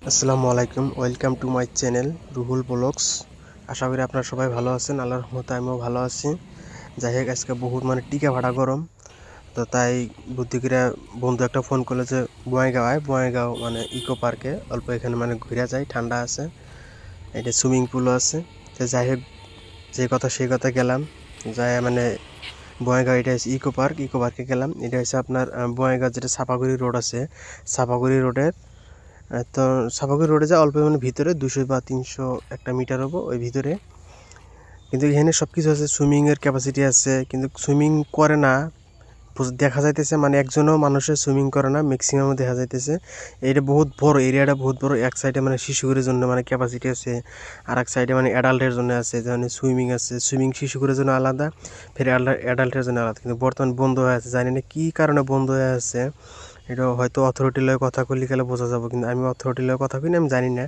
আসসালামু আলাইকুম, welcome to my channel Ruhul blogs. আশা করি আপনারা সবাই ভালো আছেন। আল্লাহর রহমতে আমিও ভালো আছি। যাই হোক, আজকে বহুত টিকা ভাড়া গরম, তো তাই বুদ্ধি করে বন্ধু একটা ফোন করলো যে বঙাইগাঁও ইকো পার্কে অল্প এখানে ঘুরে যায়, ঠান্ডা আছে, এটা সুইমিং পুলও আছে। তো যাই হোক, যে কথা সেই কথা গেলাম। যাই বঙাইগাঁও, এটা হচ্ছে ইকো পার্কে গেলাম। এটা হচ্ছে আপনার বঙাইগাঁও যেটা সাপাগুড়ি রোড আছে, সাপাগুড়ি রোডের তো সাপাগুড়ি রোডে যা অল্প ভিতরে 200 বা 300 একটা মিটার হবো ওই ভিতরে। কিন্তু এখানে সব কিছু আছে, সুইমিংয়ের ক্যাপাসিটি আছে, কিন্তু সুইমিং করে না দেখা যাইতেছে, একজনও মানুষের সুইমিং করে না, ম্যাক্সিমাম দেখা যাইতেছে। এটা বহুত বড়, এরিয়াটা বহুত বড়। এক সাইডে শিশুদের জন্য ক্যাপাসিটি আছে, আর এক সাইডে অ্যাডাল্টের জন্য আছে। যেমন সুইমিং আছে, সুইমিং শিশুদের জন্য আলাদা, ফের অ্যাডাল্টের জন্য আলাদা। কিন্তু বর্তমান বন্ধ হয়ে আছে, জানি না কী কারণে বন্ধ হয়ে আছে। এটা হয়তো অথরিটির লগে কথা কইলে গেলে বোঝা যাবো, কিন্তু আমি অথরিটির লগে কথা কই না, আমি জানি না।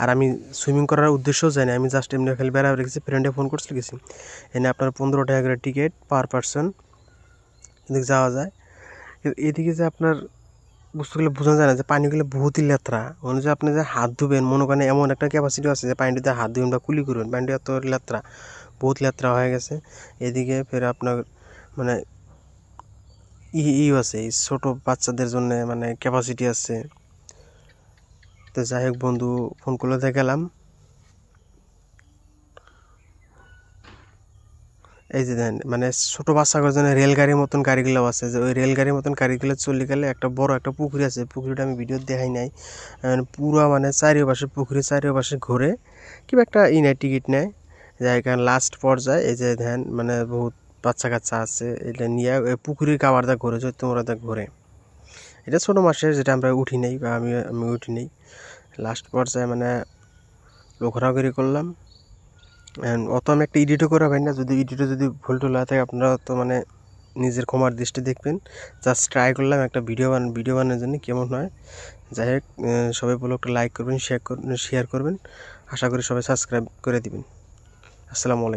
আর আমি সুইমিং করার উদ্দেশ্যও জানি, আমি জাস্ট এমনি খালি বেড়া রেখেছি, ফ্রেন্ডে ফোন করছিল গেছি। এনে আপনার 15 টাকা করে টিকিট পার পারসন, কিন্তু যাওয়া যায়। কিন্তু এদিকে যে আপনার বস্তুগুলো বোঝা যায় না যে পানিগুলো বহুতই লেত্রা। যে আপনি যে হাত ধুবেন, মনে করেন এমন একটা ক্যাপাসিটি আছে যে পানিটিতে হাত ধুবেন বা কুলি করবেন, পানিটা এত লেত্রা, বহুত লেত্রা হয়ে গেছে। এদিকে ফের আপনার আছে, এই ছোটো বাচ্চাদের জন্য ক্যাপাসিটি আছে। তো যাই হোক, বন্ধু ফোন করলে গেলাম। এই যে দেন ছোটো বাচ্চাদের জন্য রেলগাড়ির মতন গাড়িগুলো আছে, যে ওই রেলগাড়ির মতন গাড়িগুলো চলে গেলে একটা বড় একটা পুকুরি আছে, পুকুরিটা আমি ভিডিও দেখাই নাই। পুরো চারিপাশে পুকুরি, চারিপাশে ঘুরে কিংবা একটা নেয়, টিকিট নেয়। যাই কারণ লাস্ট পর্যায়ে এই যে ধ্যান বহুত বাচ্চা কাচ্চা আছে, এটা নিয়ে ওই পুকুরির কাবারটা ঘুরে, চৈত্যমরাদা ঘুরে। এটা ছোটো মাসের, যেটা আমরা উঠি নেই বা আমি উঠি নেই। লাস্ট পর্যায়ে ঘোরাঘুরি করলাম। অত আমি একটা এডিটও করা হয় না, যদি এডিটও যদি ভুল টুল হয়ে থাকে আপনারা তো নিজের ক্ষমার দৃষ্টি দেখবেন। জাস্ট ট্রাই করলাম একটা ভিডিও বানানোর জন্য, কেমন হয়। যাই হোক, সবাই ব্লগটা লাইক করবেন, শেয়ার করবেন। আশা করি সবাই সাবস্ক্রাইব করে দিবেন। আসসালামু আলাইকুম।